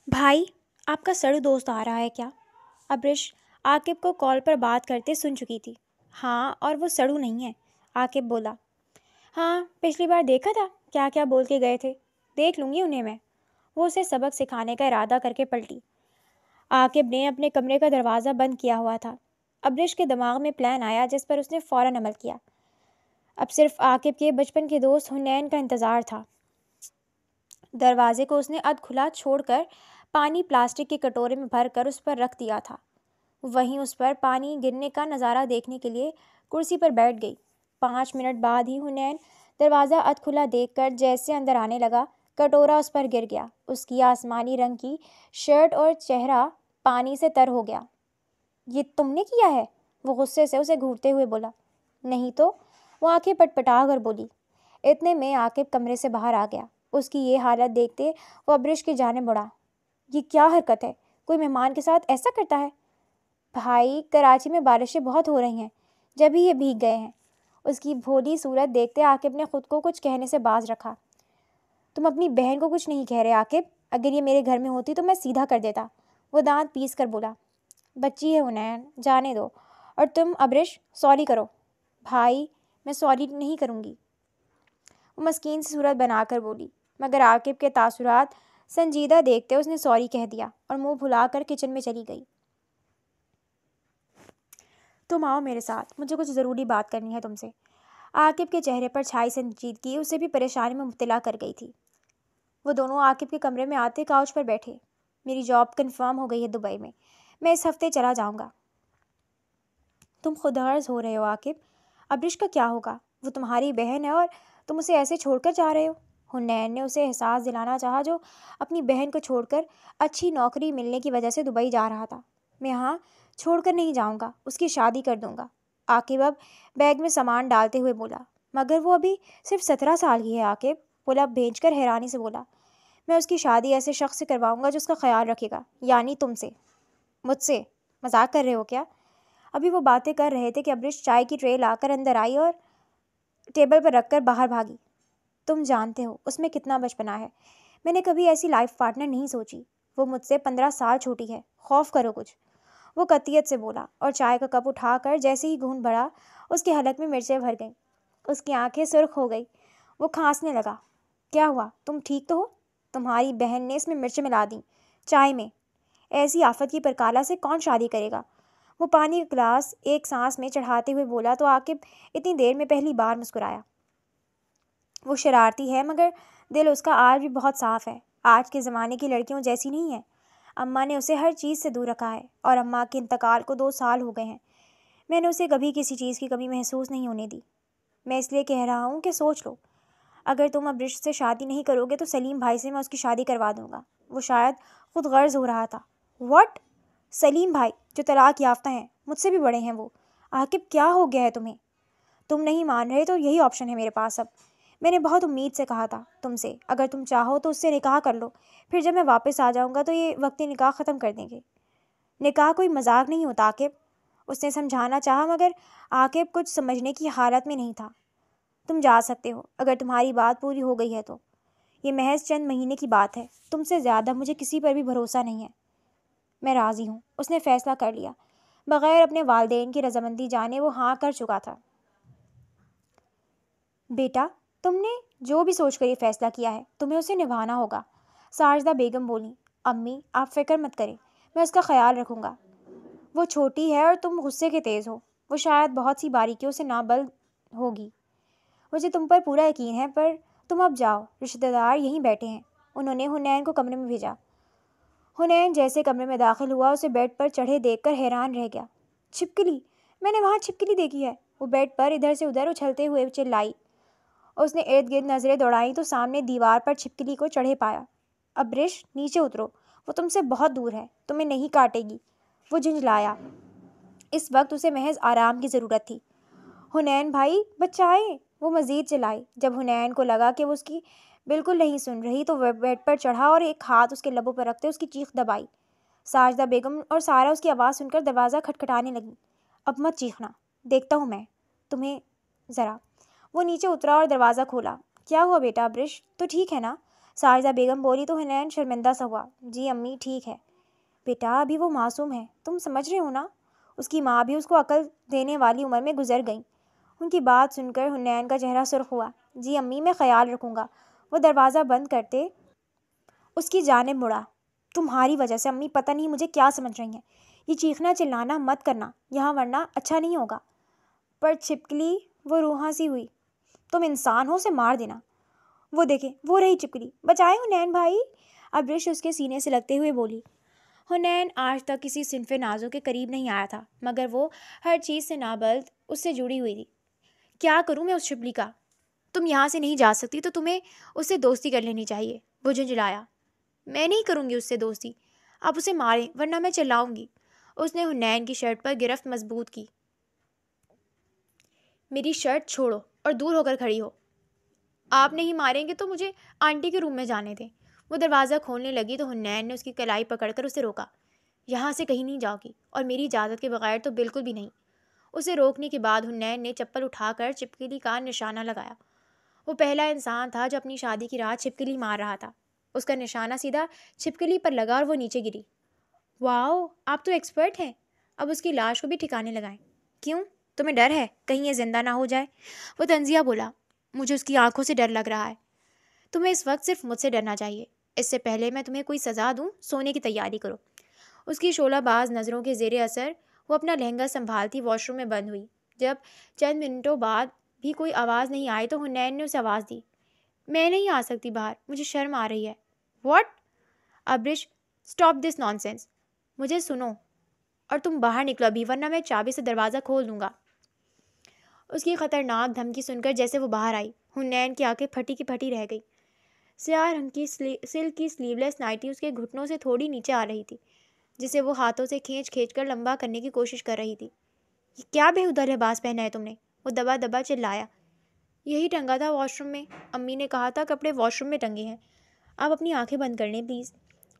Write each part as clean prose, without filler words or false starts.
بھائی، آپ کا سڑو دوست آ رہا ہے کیا؟ ابرش عاقب کو کال پر بات کرتے سن چکی تھی۔ ہاں، اور وہ سڑو نہیں ہے، عاقب بولا۔ ہاں، پچھلی بار دیکھا تھا کیا کیا بول کے گئے تھے، دیکھ لوں گی انہیں میں۔ وہ اسے سبق سکھانے کا ارادہ کر کے پلٹی۔ عاقب نے اپنے کمرے کا دروازہ بند کیا ہوا تھا۔ ابرش کے دماغ میں پلان آیا جس پر اس نے فوراً عمل کیا۔ اب صرف عاقب کے بچپن کے دوست حنین کا انتظار تھا۔ دروازے کو اس نے ادھ کھلا چھوڑ کر پانی پلاسٹک کے کٹورے میں بھر کر اس پر رکھ دیا تھا۔ وہیں اس پر پانی گرنے کا نظارہ دیکھنے کے لیے کرسی پر بیٹھ گئی۔ 5 منٹ بعد ہی حنین دروازہ ادھ کھلا دیکھ کر جیسے اندر آنے لگا، کٹورا اس پر گر گیا۔ اس کی آسمانی رنگ کی شرٹ اور چہرہ پانی سے تر ہو گیا۔ یہ تم نے کیا ہے؟ وہ غصے سے اسے گھورتے ہوئے بولا۔ نہیں تو، وہ آنکھیں پٹپٹا کر بولی۔ اتنے میں عاقب کمرے سے باہر آ گیا۔ اس کی یہ حالت دیکھتے وہ ابرش کی جانب بڑھا۔ یہ کیا حرکت ہے؟ کوئی مہمان کے ساتھ ایسا کرتا ہے؟ بھائی، کراچی میں بارشیں بہت ہو رہی ہیں، جب ہی یہ بھیگ گئے ہیں۔ اس کی بھولی صورت دیکھتے عاقب نے خود کو کچھ کہنے سے باز رکھا۔ تم اپنی بہن کو کچھ نہیں کہہ رہے عاقب؟ اگر یہ میرے گھر میں ہوتی تو میں سیدھا کر دیتا، وہ دانت پیس کر بولا۔ بچی ہے حنین، جانے دو۔ اور تم ابرش، سوری کرو۔ بھائی، میں سوری نہیں کروں گی، وہ مسکین سی صورت بنا کر بولی، مگر عاقب کے تاثرات سنجیدہ دیکھتے اس نے سوری کہہ دیا اور منہ بھلا کر کچن میں چلی گئی۔ تم آؤ میرے ساتھ، مجھے کچھ ضروری بات کرنی ہے تم سے۔ عاقب کے چہرے پر چھائی سنجیدگی اسے بھی پریشانی میں مبتلا کر گئی تھی۔ وہ دونوں عاقب کے کمرے میں آتے کاؤچ پر بیٹھے۔ میری جاب کنفرم ہو گئی ہے دبئی میں اس ہفتے چلا جاؤں گا۔ تم خود غرض ہو رہے ہو عاقب، ابرش کا کیا ہوگا؟ وہ تمہاری بہن ہے اور تم اسے ایسے چھوڑ کر جا رہے ہو۔ حنین نے اسے احساس دلانا چاہا جو اپنی بہن کو چھوڑ کر اچھی نوکری ملنے کی وجہ سے دبئی جا رہا تھا۔ میں یہاں چھوڑ کر نہیں جاؤں گا، اس کی شادی کر دوں گا، عاقب اب بیگ میں سامان ڈالتے ہوئے بولا۔ مگر وہ ابھی صرف 17 سال کی ہے عاقب، وہ لب بھینچ کر حیرانی سے بولا۔ میں اس کی شادی ایسے شخص سے کرواؤں گا جو اس کا خیال رکھے گا، یعنی تم سے۔ مجھ سے؟ مذاق کر رہے ہو کیا؟ ابھی وہ باتیں کر رہے تھے کہ ابرش چائے کی ٹرے لا کر اندر آئی اور ٹیبل پر رکھ کر باہر بھاگی۔ تم جانتے ہو اس میں کتنا بچپنا ہے، میں نے کبھی ایسی لائف پارٹنر نہیں سوچی۔ وہ مجھ سے 15 سال چھوٹی ہے، خوف کرو کچھ، وہ قطعیت سے بولا اور چائے کا کپ اٹھا کر جیسے ہی گھونٹ بھرا اس کے حلق میں مرچیں بھر گئیں۔ اس کی آنکھیں سرخ ہو گئی، وہ کھانسنے لگا۔ کیا ہوا؟ تم ٹھیک تو ہو؟ تمہاری بہن نے اس میں مرچیں ملا دیں چائے میں، ایسی آفت کی پرکالہ سے کون شادی کرے گا؟ وہ پانی کا گلاس ایک سانس میں چڑھاتے ہوئے بولا تو عاقب اتنی دیر میں پہلی بار مسکرایا۔ وہ شرارتی ہے مگر دل اس کا آج بھی بہت صاف ہے، آج کے زمانے کی لڑکیوں جیسی نہیں ہے۔ اماں نے اسے ہر چیز سے دور رکھا ہے اور اماں کے انتقال کو 2 سال ہو گئے ہیں۔ میں نے اسے کبھی کسی چیز کی کمی محسوس نہیں ہونے دی۔ میں اس لیے کہہ رہا ہوں کہ سوچ لو، اگر تم ابرش سے شادی نہیں کرو گے تو سلیم بھائی سے میں اس کی شادی کروا دوں گا۔ وہ شاید خود غرض ہو رہا تھا۔ واٹ؟ سلیم بھائی جو طلاق یافتہ ہیں، مجھ سے بھی بڑے ہیں وہ۔ عاقب کیا ہو گیا ہے تمہیں؟ تم نہیں مان رہے تو یہی آپشن ہے میرے پاس اب۔ میں نے بہت امید سے کہا تھا تم سے، اگر تم چاہو تو اس سے نکاح کر لو، پھر جب میں واپس آ جاؤں گا تو یہ وقتی نکاح ختم کر دیں گے۔ نکاح کوئی مذاق نہیں ہوتا عاقب، اس نے سمجھانا چاہا مگر عاقب کچھ سمجھنے کی حالت میں نہیں تھا۔ تم جا سکتے ہو اگر تمہاری بات پوری ہو گئی ہے تو۔ یہ محض چند مہینے کی بات ہے، تم سے زیادہ مجھے کسی پر بھی بھروسہ نہیں ہے۔ میں راضی ہوں، اس نے فیصلہ کر لیا۔ بغیر اپنے والدین کی رضامندی جانے وہ ہاں کر چکا تھا۔ بیٹا، تم نے جو بھی سوچ کر یہ فیصلہ کیا ہے تمہیں اسے نبھانا ہوگا، ساجدہ بیگم بولی۔ امی، آپ فکر مت کریں، میں اس کا خیال رکھوں گا۔ وہ چھوٹی ہے اور تم غصے کے تیز ہو، وہ شاید بہت سی باریکیوں سے نابلد ہوگی۔ مجھے تم پر پورا یقین ہے، پر تم اب جاؤ، رشتہ دار یہیں بیٹھے ہیں۔ انہوں نے حنین کو کمرے میں بھیجا۔ حنین جیسے کمرے میں داخل ہوا اسے بیڈ پر چڑھے دیکھ کر حیران رہ گیا۔ چھپکلی؟ میں نے وہاں چھپکلی دیکھی ہے، وہ بیڈ پر ادھر سے ادھر اچھلتے ہوئے چلائی۔ اس نے ارد گرد نظریں دوڑائیں تو سامنے دیوار پر چھپکلی کو چڑھے پایا۔ ابرش، نیچے اترو، وہ تم سے بہت دور ہے، تمہیں نہیں کاٹے گی، وہ جھنجھلایا۔ اس وقت اسے محض آرام کی ضرورت تھی۔ حنین بھائی، بچائیں، وہ مزید چلائی۔ جب حنین کو لگا کہ وہ اس کی بالکل نہیں سن رہی تو وہ بیڈ پر چڑھا اور ایک ہاتھ اس کے لبوں پر رکھتے اس کی چیخ دبائی۔ ساجدہ بیگم اور سارا اس کی آواز سن کر دروازہ کھٹکھٹانے لگیں۔ اب مت چیخنا، دیکھتا ہوں میں تمہیں ذرا۔ وہ نیچے اترا اور دروازہ کھولا۔ کیا ہوا بیٹا ابرش، تو ٹھیک ہے نا؟ ساجدہ بیگم بولی تو حنین شرمندہ سا ہوا. جی امی ٹھیک ہے. بیٹا ابھی وہ معصوم ہے, تم سمجھ رہے ہو نا. اس کی ماں بھی اس کو عقل دینے والی عمر میں گزر گئیں. ان کی بات سن کر حنین کا چہرہ سرخ ہوا. جی امی میں خیال رکھوں گا. وہ دروازہ بند کرتے اس کی جانب مڑا. تمہاری وجہ سے امی پتہ نہیں مجھے کیا سمجھ رہی ہیں. یہ چیخنا چلانا مت کرنا یہاں ورنہ اچھا نہیں ہوگا. پر چھپکلی وہ روحاں سی ہوئی. تم انسان ہو اسے مار دینا. وہ دیکھیں وہ رہی چھپکلی. بچائیں حنین بھائی. ابرش اس کے سینے سے لگتے ہوئے بولی. حنین آج تک کسی صنف نازوں کے قریب نہیں آیا تھا مگر وہ ہر چیز سے نابلد اس سے جڑی ہوئی تھی. کیا کروں میں اس چھپکلی کا. تم یہاں سے نہیں جا سکتی تو تمہیں اس سے دوستی کر لینی چاہیے. وہ جھنجھلایا. میں نہیں کروں گی اس سے دوستی. آپ اسے ماریں ورنہ میں چلاؤں گی. اس نے حنین کی شرٹ پر گرفت مضبوط کی. میری شرٹ چھوڑو اور دور ہو کر کھڑی ہو. آپ نہیں ماریں گے تو مجھے آنٹی کے روم میں جانے دیں. وہ دروازہ کھولنے لگی تو حنین نے اس کی کلائی پکڑ کر اسے روکا. یہاں سے کہیں نہیں جاؤ گی اور میری اجازت کے بغیر تو بالکل بھی نہیں. اسے روکنے کے بعد حنین نے چپل اٹھا کر چھپکلی کا نشانہ لگایا. وہ پہلا انسان تھا جو اپنی شادی کی رات چھپکلی مار رہا تھا. اس کا نشانہ سیدھا چھپکلی پر لگا اور وہ نیچے گری. واؤ آپ تو ایکسپرٹ ہیں. اب اس کی لاش کو بھی ٹھکانے لگائیں. کیوں تمہیں ڈر ہے کہیں یہ زندہ نہ ہو جائے. وہ طنزیہ بولا. مجھے اس کی آنکھوں سے ڈر لگ رہا ہے. تمہیں اس وقت صرف مجھ سے ڈرنا چاہیے. اس سے پہلے میں تمہیں کوئی سزا دوں سونے کی تیاری کرو. اس کی شعلہ باز نظروں کے زیر اثر وہ اپنا لہنگا سنبھالتی واش روم میں بند ہوئی. جب چند منٹوں بعد بھی کوئی آواز نہیں آئی تو حنین نے اسے آواز دی. میں نہیں آ سکتی باہر, مجھے شرم آ رہی ہے. واٹ. ابرش اسٹاپ دس نان سینس. مجھے سنو اور تم باہر نکلو ابھی ورنہ میں چابی سے دروازہ کھول دوں گا. اس کی خطرناک دھمکی سن کر جیسے وہ باہر آئی حنین کی آنکھیں پھٹی کی پھٹی رہ گئی. سیاہ رنگ کی سلک کی سلیو لیس نائٹی اس کے گھٹنوں سے تھوڑی نیچے آ رہی تھی جسے وہ ہاتھوں سے کھینچ کھینچ کر لمبا کرنے کی کوشش کر رہی تھی. یہ کیا بےہودہ لباس پہنا ہے تم نے. وہ دبا دبا چلایا. یہی ٹنگا تھا واش روم میں. امی نے کہا تھا کپڑے واش روم میں ٹنگے ہیں. آپ اپنی آنکھیں بند کر لیں پلیز.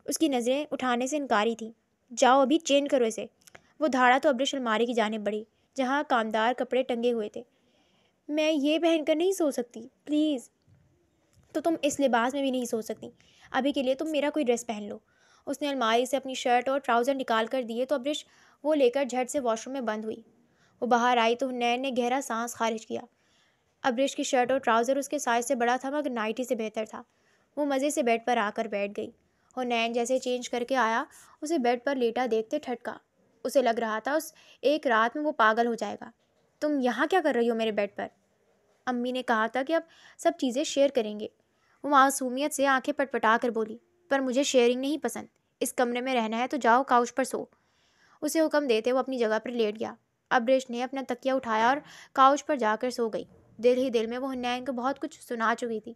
اس کی نظریں اٹھانے سے انکاری تھی. جاؤ ابھی چینج کرو اسے. وہ دھاڑا تو ابرش الماری کی جانب بڑھی جہاں کامدار کپڑے ٹنگے ہوئے تھے. میں یہ پہن کر نہیں سو سکتی پلیز. تو تم اس لباس میں بھی نہیں سو سکتی. ابھی کے لیے تم میرا کوئی ڈریس پہن لو. اس نے الماری سے اپنی شرٹ اور ٹراؤزر نکال کر دیے تو ابرش وہ لے کر جھٹ سے واش روم میں بند ہوئی. وہ باہر آئی تو حنین نے گہرا سانس خارج کیا. ابرش کی شرٹ اور ٹراؤزر اس کے سائز سے بڑا تھا مگر نائٹی سے بہتر تھا. وہ مزے سے بیڈ پر آ کر بیٹھ گئی. حنین جیسے چینج کر کے آیا اسے بیڈ پر لیٹا دیکھتے ٹھٹکا. اسے لگ رہا تھا اس ایک رات میں وہ پاگل ہو جائے گا. تم یہاں کیا کر رہی ہو میرے بیڈ پر. امی نے کہا تھا کہ اب سب چیزیں شیئر کریں گے. وہ معصومیت سے آنکھیں پٹپٹا کر بولی. پر مجھے شیئرنگ نہیں پسند. اس کمرے میں رہنا ہے تو جاؤ کاؤچ پر سو. اسے حکم دیتے وہ اپنی جگہ پر لیٹ گیا. ابرش نے اپنا تکیہ اٹھایا اور کاؤچ پر جا کر سو گئی. دل ہی دل میں وہ حنین کو بہت کچھ سنا چکی تھی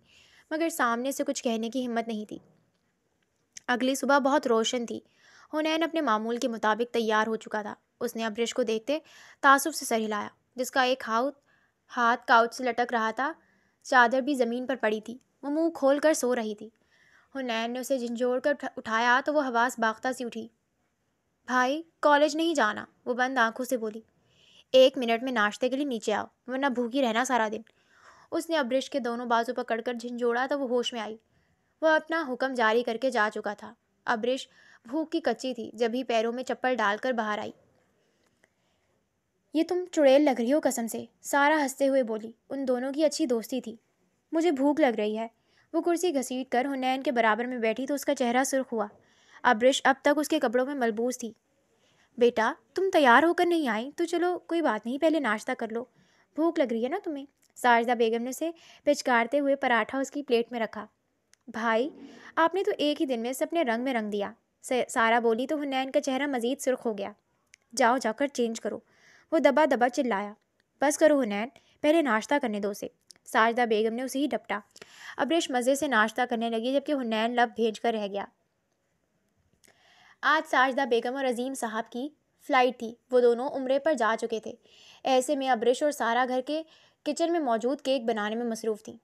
مگر سامنے سے کچھ کہنے کی ہمت نہیں تھی. اگلی صبح بہت روشن تھی. حنین اپنے معمول کے مطابق تیار ہو چکا تھا. اس نے ابرش کو دیکھتے تعصب سے سر ہلایا جس کا ایک ہاتھ کاؤچ سے لٹک رہا تھا. چادر بھی زمین پر پڑی تھی. وہ منہ کھول کر سو رہی تھی. حنین نے اسے جھنجھوڑ کر اٹھایا تو وہ حواس باختہ سی اٹھی. بھائی کالج نہیں جانا. وہ بند آنکھوں سے بولی. 1 منٹ میں ناشتے کے لیے نیچے آؤ ورنہ بھوکی رہنا سارا دن. اس نے ابرش کے دونوں بازو پکڑ کر جھنجھوڑا تو وہ ہوش میں آئی. وہ اپنا حکم جاری کر کے جا چکا تھا. ابرش بھوک کی کچی تھی جب ہی پیروں میں چپل ڈال کر باہر آئی. یہ تم چڑیل لگ رہی ہو قسم سے. سارا ہنستے ہوئے بولی. ان دونوں کی اچھی دوستی تھی. مجھے بھوک لگ رہی ہے. وہ کرسی گھسیٹ کر حنین کے برابر میں بیٹھی تو اس کا چہرہ سرخ ہوا. ابرش اب تک اس کے کپڑوں میں ملبوس تھی. بیٹا تم تیار ہو کر نہیں آئی تو چلو کوئی بات نہیں پہلے ناشتہ کر لو. بھوک لگ رہی ہے نا تمہیں. ساجدہ بیگم نے اسے پچکارتے ہوئے پراٹھا اس کی پلیٹ میں رکھا. بھائی آپ نے تو ایک ہی دن میں اپنے رنگ میں رنگ دیا. سارا بولی تو حنین کا چہرہ مزید سرخ ہو گیا. جاؤ جا کر چینج کرو. وہ دبا دبا چلایا. بس کرو حنین پہلے ناشتہ کرنے دو اسے. ساجدہ بیگم نے اسے ہی ڈپٹا. ابرش مزے سے ناشتہ کرنے لگی جبکہ حنین لب بھیج کر رہ گیا. آج ساجدہ بیگم اور عظیم صاحب کی فلائٹ تھی. وہ دونوں عمرے پر جا چکے تھے. ایسے میں ابرش اور سارا گھر کے کچن میں موجود کیک بنانے میں مصروف تھیں.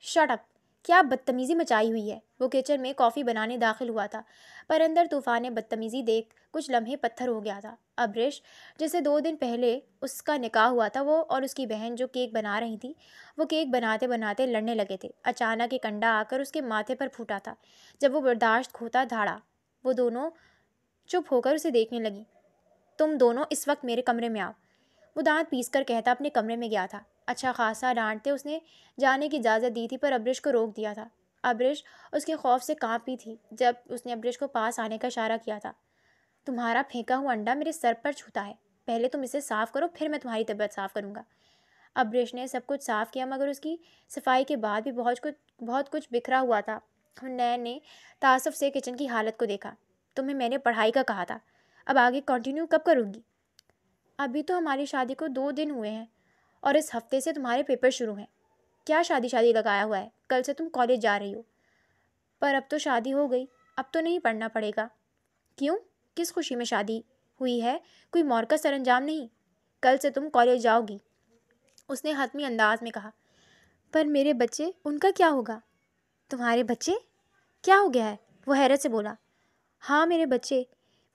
Shut up. کیا بدتمیزی مچائی ہوئی ہے۔ وہ کچن میں کافی بنانے داخل ہوا تھا، پر اندر طوفان بدتمیزی دیکھ کچھ لمحے پتھر ہو گیا تھا۔ ابرش جسے 2 دن پہلے اس کا نکاح ہوا تھا، وہ اور اس کی بہن جو کیک بنا رہی تھی، وہ کیک بناتے بناتے لڑنے لگے تھے۔ اچانک ایک انڈا آ کر اس کے ماتھے پر پھوٹا تھا۔ جب وہ برداشت کھوتا دھاڑا، وہ دونوں چپ ہو کر اسے دیکھنے لگیں۔ تم دونوں اس وقت میرے کمرے میں آؤ، وہ دانت پیس کر کہتا اپنے کمرے میں گیا تھا۔ اچھا خاصا ڈانٹتے اس نے جانے کی اجازت دی تھی، پر ابرش کو روک دیا تھا۔ ابرش اس کے خوف سے کانپی تھی جب اس نے ابرش کو پاس آنے کا اشارہ کیا تھا۔ تمہارا پھینکا ہوا انڈا میرے سر پر چھوتا ہے، پہلے تم اسے صاف کرو، پھر میں تمہاری طبیعت صاف کروں گا۔ ابرش نے سب کچھ صاف کیا، مگر اس کی صفائی کے بعد بھی بہت کچھ بکھرا ہوا تھا۔ حنین نے تعصب سے کچن کی حالت کو دیکھا۔ تمہیں میں نے پڑھائی کا کہا تھا، اب آگے کنٹینیو کب کروں گی؟ ابھی تو ہماری شادی کو 2 دن ہوئے ہیں اور اس ہفتے سے تمہارے پیپر شروع ہیں۔ کیا شادی لگایا ہوا ہے؟ کل سے تم کالج جا رہی ہو۔ پر اب تو شادی ہو گئی، اب تو نہیں پڑھنا پڑے گا۔ کیوں؟ کس خوشی میں شادی ہوئی ہے؟ کوئی مورکا سر انجام نہیں؟ کل سے تم کالج جاؤ گی، اس نے حتمی انداز میں کہا۔ پر میرے بچے، ان کا کیا ہوگا؟ تمہارے بچے؟ کیا ہو گیا ہے؟ وہ حیرت سے بولا۔ ہاں میرے بچے،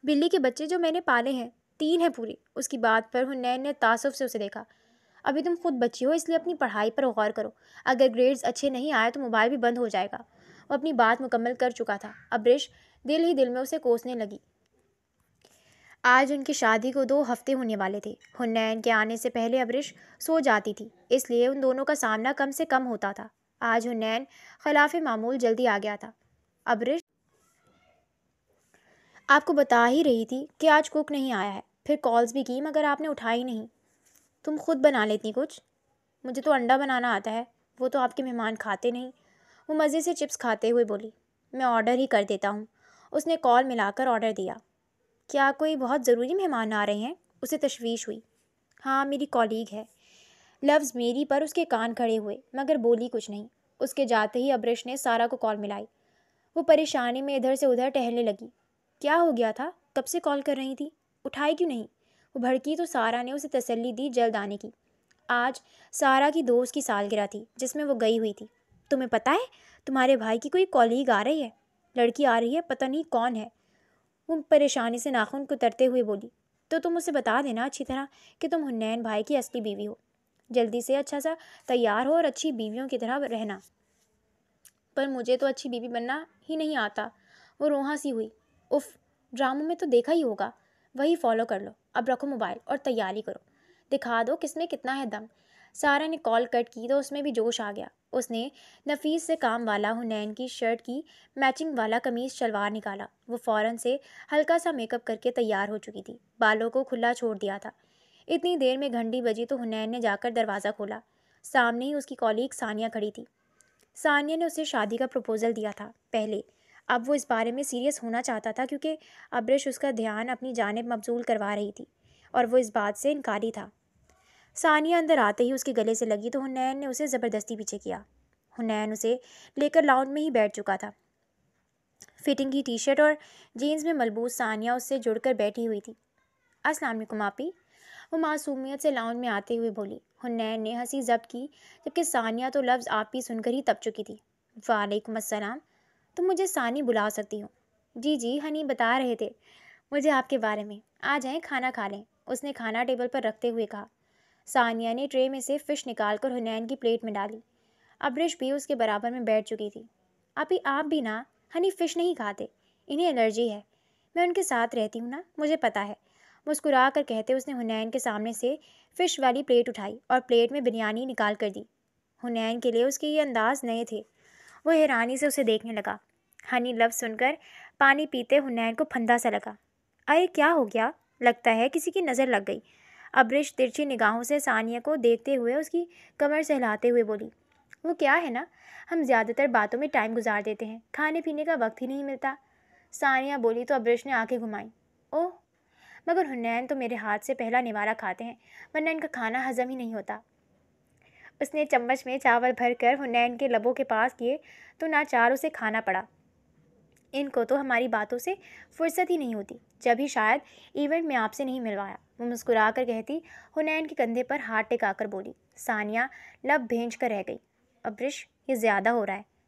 بلی کے بچے جو میں نے پالے ہیں، 3 ہیں پورے۔ اس کی بات پر حنین نے تعصب سے اسے دیکھا۔ ابھی تم خود بچی ہو، اس لیے اپنی پڑھائی پر غور کرو۔ اگر گریڈز اچھے نہیں آئے تو موبائل بھی بند ہو جائے گا۔ وہ اپنی بات مکمل کر چکا تھا۔ ابرش دل ہی دل میں اسے کوسنے لگی۔ آج ان کی شادی کو 2 ہفتے ہونے والے تھے۔ حنین کے آنے سے پہلے ابرش سو جاتی تھی، اس لیے ان دونوں کا سامنا کم سے کم ہوتا تھا۔ آج حنین خلاف معمول جلدی آ گیا تھا۔ ابرش آپ کو بتا ہی رہی تھی کہ آج کوک نہیں آیا ہے، پھر کالز بھی کی مگر آپ نے اٹھائی نہیں۔ تم خود بنا لیتی کچھ؟ مجھے تو انڈا بنانا آتا ہے، وہ تو آپ کے مہمان کھاتے نہیں۔ وہ مزے سے چپس کھاتے ہوئے بولی۔ میں آرڈر ہی کر دیتا ہوں۔ اس نے کال ملا کر آرڈر دیا۔ کیا کوئی بہت ضروری مہمان آ رہے ہیں؟ اسے تشویش ہوئی۔ ہاں میری کالیگ ہے۔ لفظ میری پر اس کے کان کھڑے ہوئے، مگر بولی کچھ نہیں۔ اس کے جاتے ہی ابرش نے سارا کو کال ملائی۔ وہ پریشانی میں ادھر سے ادھر ٹہلنے لگی۔ کیا ہو گیا تھا؟ کب سے کال کر رہی تھی، اٹھائی کیوں نہیں؟ وہ بھڑکی تو سارا نے اسے تسلی دی جلد آنے کی۔ آج سارا کی دوست کی سالگرہ تھی جس میں وہ گئی ہوئی تھی۔ تمہیں پتہ ہے تمہارے بھائی کی کوئی کالیگ آ رہی ہے، لڑکی آ رہی ہے، پتہ نہیں کون ہے۔ وہ پریشانی سے ناخن کترتے ہوئے بولی۔ تو تم اسے بتا دینا اچھی طرح کہ تم حنین بھائی کی اصلی بیوی ہو، جلدی سے اچھا سا تیار ہو اور اچھی بیویوں کی طرح رہنا۔ پر مجھے تو اچھی بیوی بننا ہی نہیں آتا۔ وہ روحاں سی ہوئی۔ اف، ڈراموں میں تو دیکھا ہی ہوگا، وہی فالو کر لو۔ اب رکھو موبائل اور تیاری کرو، دکھا دو کس میں کتنا ہے دم۔ سارا نے کال کٹ کی تو اس میں بھی جوش آ گیا۔ اس نے نفیس سے کام والا حنین کی شرٹ کی میچنگ والا قمیض شلوار نکالا۔ وہ فوراً سے ہلکا سا میک اپ کر کے تیار ہو چکی تھی، بالوں کو کھلا چھوڑ دیا تھا۔ اتنی دیر میں گھنٹی بجی تو حنین نے جا کر دروازہ کھولا۔ سامنے ہی اس کی کالیگ ثانیہ کھڑی تھی۔ ثانیہ نے اسے شادی کا پروپوزل دیا تھا پہلے، اب وہ اس بارے میں سیریس ہونا چاہتا تھا کیونکہ ابرش اس کا دھیان اپنی جانب مبذول کروا رہی تھی اور وہ اس بات سے انکاری تھا۔ ثانیہ اندر آتے ہی اس کے گلے سے لگی تو حنین نے اسے زبردستی پیچھے کیا۔ حنین اسے لے کر لاؤنج میں ہی بیٹھ چکا تھا۔ فٹنگ کی ٹی شرٹ اور جینز میں ملبوس ثانیہ اس سے جڑ کر بیٹھی ہوئی تھی۔ السلام علیکم آپی، وہ معصومیت سے لاؤنج میں آتے ہوئے بولی۔ حنین نے ہنسی ضبط کی جبکہ ثانیہ تو لفظ آپی سن کر ہی تپ چکی تھی۔ وعلیکم السلام، تم مجھے ثانی بلا سکتی ہو۔ جی جی، ہنی بتا رہے تھے مجھے آپ کے بارے میں، آ جائیں کھانا کھا لیں، اس نے کھانا ٹیبل پر رکھتے ہوئے کہا۔ ثانیہ نے ٹرے میں سے فش نکال کر حنین کی پلیٹ میں ڈالی۔ ابرش بھی اس کے برابر میں بیٹھ چکی تھی۔ آپی آپ بھی نا، ہنی فش نہیں کھاتے، انہیں الرجی ہے۔ میں ان کے ساتھ رہتی ہوں نا، مجھے پتہ ہے، مسکرا کر کہتے اس نے حنین کے سامنے سے فش والی پلیٹ اٹھائی اور پلیٹ میں بریانی نکال کر دی۔ حنین کے لیے اس کے یہ انداز نئے تھے۔ وہ حیرانی سے اسے دیکھنے لگا۔ ہنی لفظ سن کر پانی پیتے حنین کو پھندا سا لگا۔ ارے کیا ہو گیا؟ لگتا ہے کسی کی نظر لگ گئی۔ ابرش ترچھی نگاہوں سے ثانیہ کو دیکھتے ہوئے اس کی کمر سہلاتے ہوئے بولی۔ وہ کیا ہے نا، ہم زیادہ تر باتوں میں ٹائم گزار دیتے ہیں، کھانے پینے کا وقت ہی نہیں ملتا۔ ثانیہ بولی تو ابرش نے آنکھیں گھمائیں۔ اوہ، مگر حنین تو میرے ہاتھ سے پہلا نوارا کھاتے ہیں، ورنہ ان کا کھانا ہضم ہی نہیں ہوتا۔ اس نے چمچ میں چاول بھر کر حنین کے لبوں کے پاس کیے تو ناچار اسے کھانا پڑا۔ ان کو تو ہماری باتوں سے فرصت ہی نہیں ہوتی، جب ہی شاید ایونٹ میں آپ سے نہیں ملوایا، وہ مسکرا کر کہتی حنین کے کندھے پر ہاتھ ٹکا کر بولی۔ ثانیہ لب بھینج کر رہ گئی۔ ابرش، یہ زیادہ ہو رہا ہے،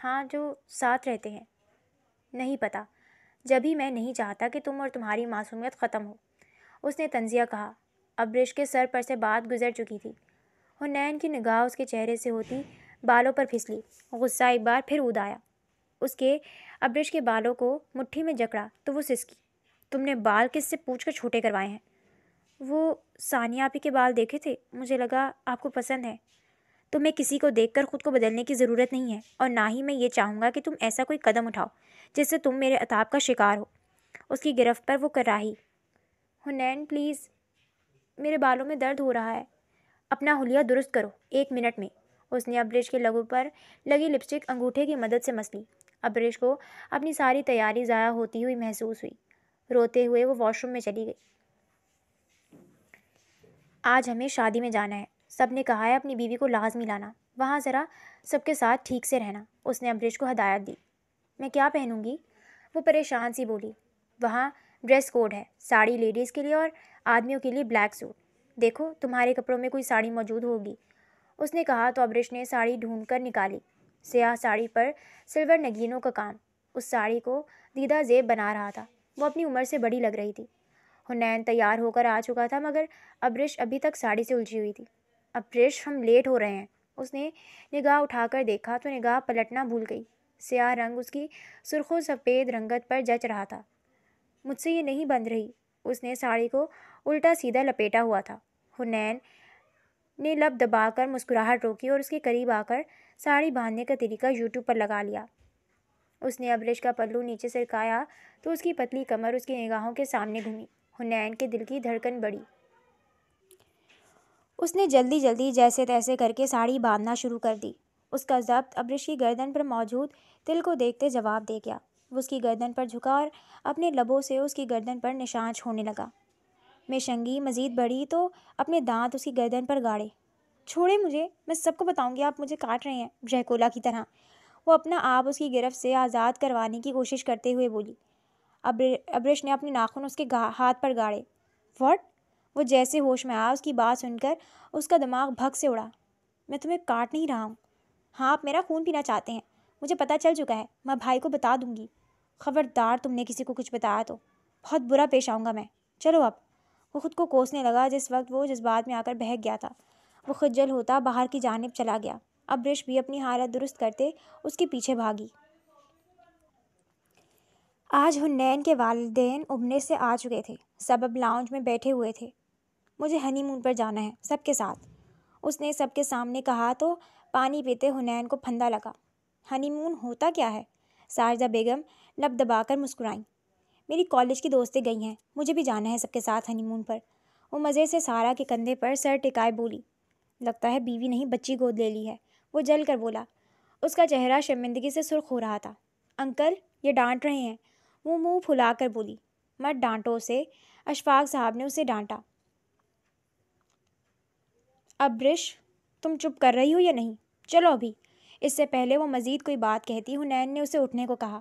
ہاں، جو ساتھ رہتے ہیں۔ نہیں پتہ، جبھی میں نہیں چاہتا کہ تم اور تمہاری معصومیت ختم ہو، اس نے طنزیہ کہا۔ ابرش کے سر پر سے بات گزر چکی تھی۔ حنین کی نگاہ اس کے چہرے سے ہوتی بالوں پر پھسلی۔ غصہ ایک بار پھر اود آیا۔ اس کے ابرش کے بالوں کو مٹھی میں جکڑا تو وہ سسکی۔ تم نے بال کس سے پوچھ کر چھوٹے کروائے ہیں؟ وہ ثانیہ آپی کے بال دیکھے تھے، مجھے لگا آپ کو پسند ہے۔ تمہیں کسی کو دیکھ کر خود کو بدلنے کی ضرورت نہیں ہے، اور نہ ہی میں یہ چاہوں گا کہ تم ایسا کوئی قدم اٹھاؤ جس سے تم میرے عتاب کا شکار ہو۔ اس کی گرفت پر وہ کراہی۔ حنین پلیز، میرے بالوں میں درد ہو رہا ہے، اپنا حلیہ درست کرو 1 منٹ میں۔ اس نے ابرش کے لبوں پر لگی لپسٹک انگوٹھے کی مدد سے مس لی۔ ابرش کو اپنی ساری تیاری ضائع ہوتی ہوئی محسوس ہوئی۔ روتے ہوئے وہ واش روم میں چلی گئی۔ آج ہمیں شادی میں جانا ہے، سب نے کہا ہے اپنی بیوی کو لازمی لانا، وہاں ذرا سب کے ساتھ ٹھیک سے رہنا، اس نے ابرش کو ہدایت دی۔ میں کیا پہنوں گی؟ وہ پریشان سی بولی۔ وہاں ڈریس کوڈ ہے، ساڑی لیڈیز کے لیے اور آدمیوں کے لیے بلیک سوٹ۔ دیکھو تمہارے کپڑوں میں کوئی ساڑی موجود ہوگی، اس نے کہا تو ابرش نے ساڑی ڈھونڈ کر نکالی۔ سیاہ ساڑی پر سلور نگینوں کا کام اس ساڑی کو دیدہ زیب بنا رہا تھا۔ وہ اپنی عمر سے بڑی لگ رہی تھی۔ حنین تیار ہو کر آ چکا تھا مگر ابرش ابھی تک ساڑی سے الجھی ہوئی تھی۔ ابرش، ہم لیٹ ہو رہے ہیں۔ اس نے نگاہ اٹھا کر دیکھا تو نگاہ پلٹنا بھول گئی۔ سیاہ رنگ اس کی سرخ و سفید رنگت پر جچ رہا تھا۔ مجھ سے یہ نہیں بندھ رہی۔ اس نے ساڑی کو الٹا سیدھا لپیٹا ہوا تھا۔ حنین نے لب دبا کر مسکراہٹ روکی اور اس کے قریب آ کر ساڑی باندھنے کا طریقہ یوٹیوب پر لگا لیا۔ اس نے ابرش کا پلو نیچے سرکایا تو اس کی پتلی کمر اس کی نگاہوں کے سامنے گھومی۔ حنین کے دل کی دھڑکن بڑھی۔ اس نے جلدی جلدی جیسے تیسے کر کے ساڑی باندھنا شروع کر دی۔ اس کا ضبط ابرش کی گردن پر موجود تل کو دیکھتے جواب دے گیا۔ وہ اس کی گردن پر جھکا اور اپنے لبوں سے اس کی گردن پر نشان چھوڑنے لگا۔ میں شنگی مزید بڑھی تو اپنے دانت اس کی گردن پر گاڑے۔ چھوڑے مجھے، میں سب کو بتاؤں گی آپ مجھے کاٹ رہے ہیں، ڈریکولا کی طرح۔ وہ اپنا آپ اس کی گرفت سے آزاد کروانے کی کوشش کرتے ہوئے بولی۔ ابرش نے اپنے ناخن اس کے ہاتھ پر گاڑے۔ واٹ؟ وہ جیسے ہوش میں آیا، اس کی بات سن کر اس کا دماغ بھگ سے اڑا۔ میں تمہیں کاٹ نہیں رہا ہوں۔ ہاں، آپ میرا خون پینا چاہتے ہیں، مجھے پتہ چل چکا ہے، میں بھائی کو بتا دوں گی۔ خبردار تم نے کسی کو کچھ بتایا تو بہت برا پیش آؤں گا میں۔ چلو اب۔ وہ خود کو کوسنے لگا جس وقت وہ جذبات میں آ کر بہک گیا تھا۔ وہ خجل ہوتا باہر کی جانب چلا گیا۔ ابرش بھی اپنی حالت درست کرتے اس کے پیچھے بھاگی۔ آج حنین کے والدین ابنے سے آ چکے تھے۔ سب اب لاؤنج میں بیٹھے ہوئے تھے۔ مجھے ہنی مون پر جانا ہے، سب کے ساتھ، اس نے سب کے سامنے کہا تو پانی پیتے حنین کو پھندا لگا۔ ہنی مون ہوتا کیا ہے؟ ساجدہ بیگم لب دبا کر مسکرائیں۔ میری کالج کی دوستیں گئی ہیں، مجھے بھی جانا ہے سب کے ساتھ ہنی مون پر۔ وہ مزے سے سارا کے کندھے پر سر ٹکائے بولی۔ لگتا ہے بیوی نہیں بچی گود لے لی ہے، وہ جل کر بولا۔ اس کا چہرہ شرمندگی سے سرخ ہو رہا تھا۔ انکل، یہ ڈانٹ رہے ہیں، وہ منہ پھلا کر بولی۔ مت ڈانٹو اسے، اشفاق صاحب نے اسے ڈانٹا۔ ابرش، تم چپ کر رہی ہو یا نہیں؟ چلو ابھی۔ اس سے پہلے وہ مزید کوئی بات کہتی، حنین نے اسے اٹھنے کو کہا۔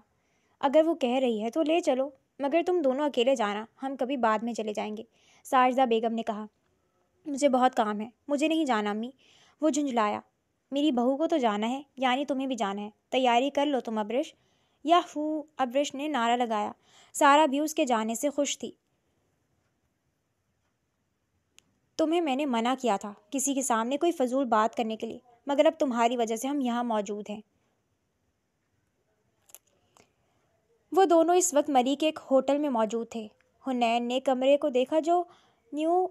اگر وہ کہہ رہی ہے تو لے چلو، مگر تم دونوں اکیلے جانا، ہم کبھی بعد میں چلے جائیں گے، ساجدہ بیگم نے کہا۔ مجھے بہت کام ہے، مجھے نہیں جانا امی، وہ جھنجھلایا۔ میری بہو کو تو جانا ہے، یعنی تمہیں بھی جانا ہے، تیاری کر لو تم ابرش۔ یاہو، ابرش نے نعرہ لگایا۔ سارا بھی اس کے جانے سے خوش تھی۔ تمہیں میں نے منع کیا تھا کسی کے سامنے کوئی فضول بات کرنے کے لیے، مگر اب تمہاری وجہ سے ہم یہاں موجود ہیں۔ وہ دونوں اس وقت مری کے ایک ہوٹل میں موجود تھے۔ حنین نے کمرے کو دیکھا جو نیو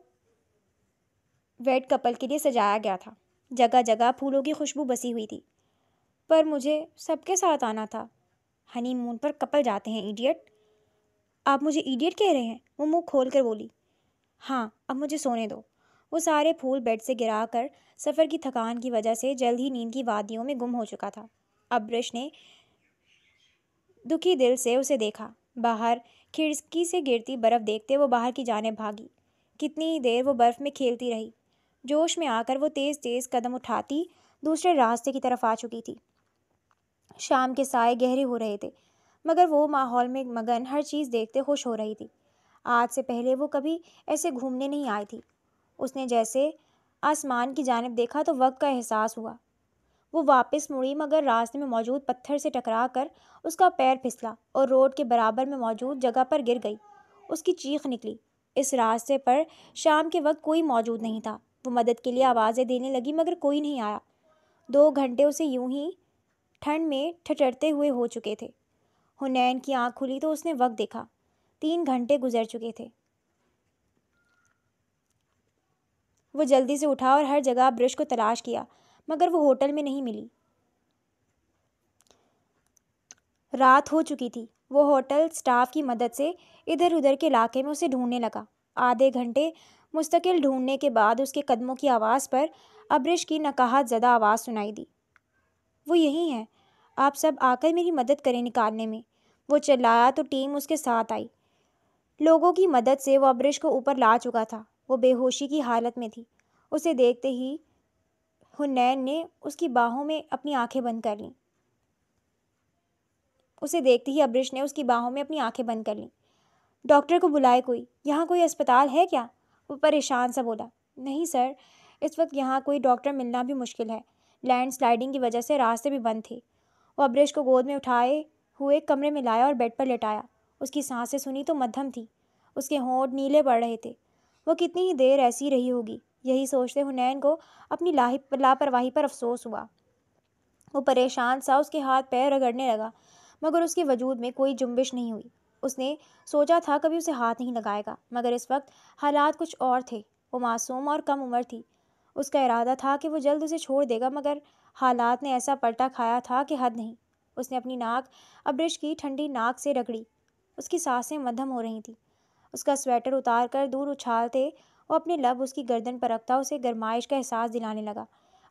ویڈ کپل کے لیے سجایا گیا تھا۔ جگہ جگہ پھولوں کی خوشبو بسی ہوئی تھی۔ پر مجھے سب کے ساتھ آنا تھا۔ ہنی مون پر کپل جاتے ہیں، ایڈیٹ۔ آپ مجھے ایڈیٹ کہہ رہے ہیں؟ وہ منہ کھول کر بولی۔ ہاں، اب مجھے سونے دو۔ وہ سارے پھول بیڈ سے گرا کر سفر کی تھکان کی وجہ سے جلد ہی نیند کی وادیوں میں گم ہو چکا تھا۔ ابرش نے دکھی دل سے اسے دیکھا۔ باہر کھڑکی سے گرتی برف دیکھتے وہ باہر کی جانب بھاگی۔ کتنی دیر وہ برف میں کھیلتی رہی۔ جوش میں آ کر وہ تیز تیز قدم اٹھاتی دوسرے راستے کی طرف آ چکی تھی۔ شام کے سائے گہرے ہو رہے تھے، مگر وہ ماحول میں مگن ہر چیز دیکھتے خوش ہو رہی تھی۔ آج سے پہلے وہ کبھی ایسے گھومنے نہیں آئی تھی۔ اس نے جیسے آسمان کی جانب دیکھا تو وقت کا احساس ہوا۔ وہ واپس مڑی مگر راستے میں موجود پتھر سے ٹکرا کر اس کا پیر پھسلا اور روڈ کے برابر میں موجود جگہ پر گر گئی۔ اس کی چیخ نکلی۔ اس راستے پر شام کے وقت کوئی موجود نہیں تھا۔ وہ مدد کے لیے آوازیں دینے لگی مگر کوئی نہیں آیا۔ 2 گھنٹے اسے یوں ہی ٹھنڈ میں ٹھٹرتے ہوئے ہو چکے تھے۔ حنین کی آنکھ کھلی تو اس نے وقت دیکھا۔ 3 گھنٹے گزر چکے تھے۔ وہ جلدی سے اٹھا اور ہر جگہ برش کو تلاش کیا مگر وہ ہوٹل میں نہیں ملی۔ رات ہو چکی تھی۔ وہ ہوٹل سٹاف کی مدد سے ادھر ادھر کے علاقے میں اسے ڈھونڈنے لگا۔ آدھے گھنٹے مستقل ڈھونڈنے کے بعد اس کے قدموں کی آواز پر ابرش کی نقاہت زدہ آواز سنائی دی۔ وہ یہی ہیں، آپ سب آ کر میری مدد کریں نکالنے میں۔ وہ چلایا تو ٹیم اس کے ساتھ آئی۔ لوگوں کی مدد سے وہ ابرش کو اوپر لا چکا تھا۔ وہ بے ہوشی کی حالت میں تھی۔ اسے دیکھتے ہی حنین نے اس کی باہوں میں اپنی آنکھیں بند کر لیں۔ ابرش نے اس کی باہوں میں اپنی آنکھیں بند کر لیں۔ ڈاکٹر کو بلائے کوئی، یہاں کوئی اسپتال ہے کیا؟ وہ پریشان سا بولا۔ نہیں سر، اس وقت یہاں کوئی ڈاکٹر ملنا بھی مشکل ہے۔ لینڈ سلائڈنگ کی وجہ سے راستے بھی بند تھے۔ وہ ابرش کو گود میں اٹھائے ہوئے کمرے میں لایا اور بیڈ پر لٹایا۔ اس کی سانسیں سنی تو مدھم تھی۔ اس کے ہونٹ نیلے پڑ رہے تھے۔ وہ کتنی ہی دیر ایسی رہی ہوگی، یہی سوچتے حنین کو اپنی لاپرواہی پر افسوس ہوا۔ وہ پریشان سا اس کے ہاتھ پیر رگڑنے لگا مگر اس کے وجود میں کوئی جنبش نہیں ہوئی۔ اس نے سوچا تھا کبھی اسے ہاتھ نہیں لگائے گا مگر اس وقت حالات کچھ اور تھے۔ وہ معصوم اور کم عمر تھی۔ اس کا ارادہ تھا کہ وہ جلد اسے چھوڑ دے گا مگر حالات نے ایسا پلٹا کھایا تھا کہ حد نہیں۔ اس نے اپنی ناک ابرش کی ٹھنڈی ناک سے رگڑی۔ اس کی سانسیں مدھم ہو رہی تھیں۔ اس کا سویٹر اتار کر دور اچھالتے وہ اپنے لب اس کی گردن پر رکھتا اسے گرمائش کا احساس دلانے لگا۔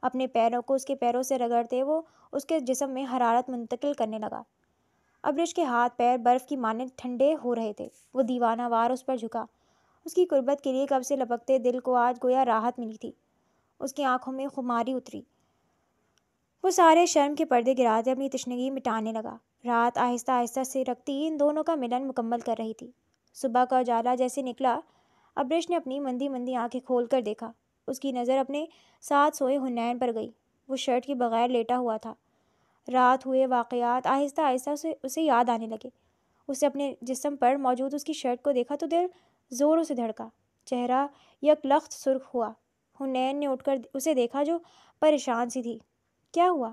اپنے پیروں کو اس کے پیروں سے رگڑتے وہ اس کے جسم میں حرارت منتقل کرنے لگا۔ ابرش کے ہاتھ پیر برف کی مانند ٹھنڈے ہو رہے تھے۔ وہ دیوانہ وار اس پر جھکا۔ اس کی قربت کے لیے کب سے لپکتے دل کو آج گویا راحت ملی تھی۔ اس کی آنکھوں میں خماری اتری۔ وہ سارے شرم کے پردے گراتے اپنی تشنگی مٹانے لگا۔ رات آہستہ آہستہ سے رکھتی ان دونوں کا ملن مکمل کر رہی تھی۔ صبح کا اجالا جیسے نکلا، ابرش نے اپنی مندی مندی آنکھیں کھول کر دیکھا۔ اس کی نظر اپنے ساتھ سوئے حنین پر گئی۔ وہ شرٹ کے بغیر لیٹا ہوا تھا۔ رات ہوئے واقعات آہستہ آہستہ اسے یاد آنے لگے۔ اسے اپنے جسم پر موجود اس کی شرٹ کو دیکھا تو دل زوروں سے دھڑکا۔ چہرہ یک لخت سرخ ہوا۔ حنین نے اٹھ کر اسے دیکھا جو پریشان سی تھی۔ کیا ہوا؟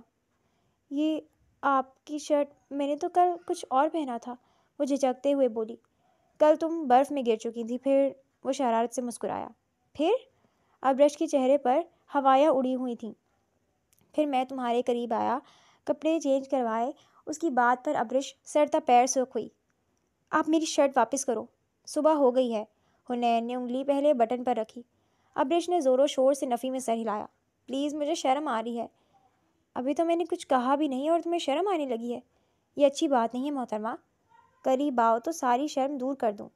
یہ آپ کی شرٹ، میں نے تو کل کچھ اور پہنا تھا، وہ جھجکتے ہوئے بولی۔ کل تم برف میں گر چکی تھی۔ پھر وہ شرارت سے مسکرایا۔ پھر؟ ابرش کے چہرے پر ہوائیاں اڑی ہوئی تھیں۔ پھر میں تمہارے قریب آیا، کپڑے چینج کروائے۔ اس کی بات پر ابرش سر تا پیر سرخ ہوئی۔ آپ میری شرٹ واپس کرو، صبح ہو گئی ہے۔ حنین نے انگلی پہلے بٹن پر رکھی۔ ابرش نے زور و شور سے نفی میں سر ہلایا۔ پلیز، مجھے شرم آ رہی ہے۔ ابھی تو میں نے کچھ کہا بھی نہیں اور تمہیں شرم آنے لگی ہے؟ یہ اچھی بات نہیں ہے محترمہ۔ قریب آؤ تو ساری شرم دور کر دوں۔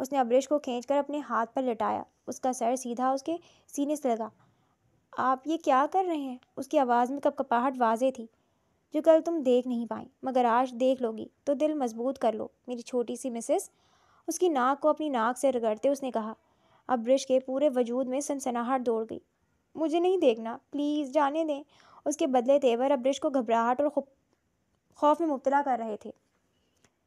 اس نے ابرش کو کھینچ کر اپنے ہاتھ پر لٹایا۔ اس کا سر سیدھا اس کے سینے سے لگا۔ آپ یہ کیا کر رہے ہیں؟ اس کی آواز میں کپکپاہٹ واضح تھی۔ جو کل تم دیکھ نہیں پائیں مگر آج دیکھ لو گی تو دل مضبوط کر لو میری چھوٹی سی مسز۔ اس کی ناک کو اپنی ناک سے رگڑتے اس نے کہا۔ ابرش کے پورے وجود میں سنسناہٹ دوڑ گئی۔ مجھے نہیں دیکھنا، پلیز جانے دیں۔ اس کے بدلے تیور ابرش کو گھبراہٹ اور خوف میں مبتلا کر رہے تھے۔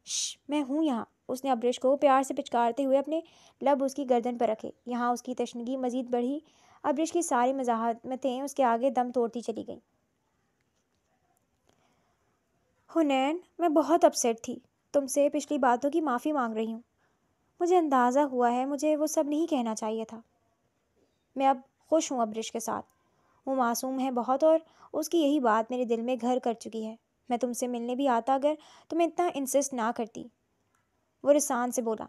شش، میں ہوں یہاں۔ اس نے ابرش کو پیار سے پچکارتے ہوئے اپنے لب اس کی گردن پر رکھے۔ یہاں اس کی تشنگی مزید بڑھی۔ ابرش کی ساری مزاحمتیں اس کے آگے دم توڑتی چلی گئیں۔ حنین، میں بہت اپسیٹ تھی۔ تم سے پچھلی باتوں کی معافی مانگ رہی ہوں۔ مجھے اندازہ ہوا ہے مجھے وہ سب نہیں کہنا چاہیے تھا۔ میں اب خوش ہوں ابرش کے ساتھ۔ وہ معصوم ہے بہت اور اس کی یہی بات میرے دل میں گھر کر چکی ہے۔ میں تم سے ملنے بھی آتا اگر تمہیں اتنا انسسٹ نہ کرتی۔ وہ رسان سے بولا۔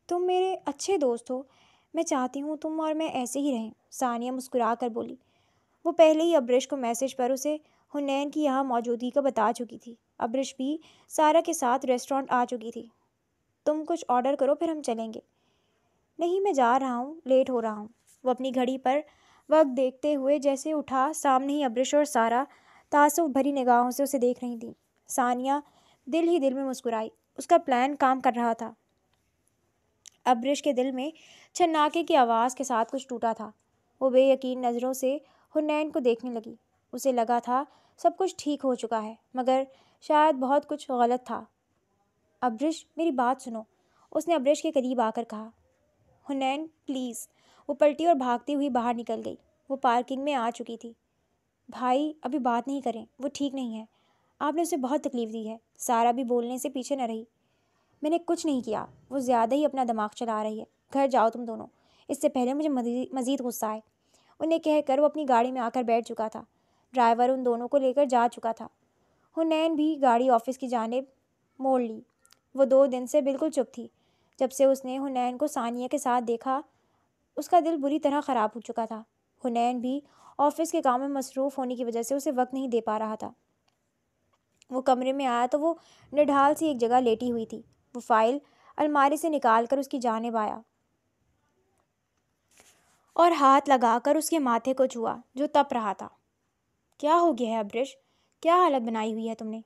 تم میرے اچھے دوست ہو، میں چاہتی ہوں تم اور میں ایسے ہی رہیں۔ ثانیہ مسکرا کر بولی۔ وہ پہلے ہی ابرش کو میسج پر اسے حنین کی یہاں موجودگی کا بتا چکی تھی۔ ابرش بھی سارا کے ساتھ ریسٹورانٹ آ چکی تھی۔ تم کچھ آرڈر کرو پھر ہم چلیں گے۔ نہیں، میں جا رہا ہوں، لیٹ ہو رہا ہوں۔ وہ اپنی گھڑی پر وقت دیکھتے ہوئے جیسے اٹھا، سامنے ہی ابرش اور سارا تعصب بھری نگاہوں سے اسے دیکھ رہی تھیں۔ ثانیہ دل ہی دل میں مسکرائی۔ اس کا پلان کام کر رہا تھا۔ ابرش کے دل میں چھناکے کی آواز کے ساتھ کچھ ٹوٹا تھا۔ وہ بے یقین نظروں سے حنین کو دیکھنے لگی۔ اسے لگا تھا سب کچھ ٹھیک ہو چکا ہے، مگر شاید بہت کچھ غلط تھا۔ ابرش میری بات سنو، اس نے ابرش کے قریب آ کر کہا۔ حنین پلیز۔ وہ پلٹی اور بھاگتی ہوئی باہر نکل گئی۔ وہ پارکنگ میں آ چکی تھی۔ بھائی ابھی بات نہیں کریں، وہ ٹھیک نہیں ہے، آپ نے اسے بہت تکلیف دی ہے۔ سارا بھی بولنے سے پیچھے نہ رہی۔ میں نے کچھ نہیں کیا، وہ زیادہ ہی اپنا دماغ چلا رہی ہے، گھر جاؤ تم دونوں، اس سے پہلے مجھے مزید غصہ آئے۔ انہیں کہہ کر وہ اپنی گاڑی میں آ کر بیٹھ چکا تھا۔ ڈرائیور ان دونوں کو لے کر جا چکا تھا۔ حنین بھی گاڑی آفس کی جانب موڑ لی۔ وہ 2 دن سے بالکل چپ تھی۔ جب سے اس نے حنین کو ثانیہ کے ساتھ دیکھا، اس کا دل بری طرح خراب ہو چکا تھا۔ حنین بھی آفس کے کام میں مصروف ہونے کی وجہ سے اسے وقت نہیں دے پا رہا تھا۔ وہ کمرے میں آیا تو وہ نڈھال سی ایک جگہ لیٹی ہوئی تھی۔ وہ فائل الماری سے نکال کر اس کی جانب آیا اور ہاتھ لگا کر اس کے ماتھے کو چھوا جو تپ رہا تھا۔ کیا ہو گیا ہے ابرش؟ کیا حالت بنائی ہوئی ہے تم نے؟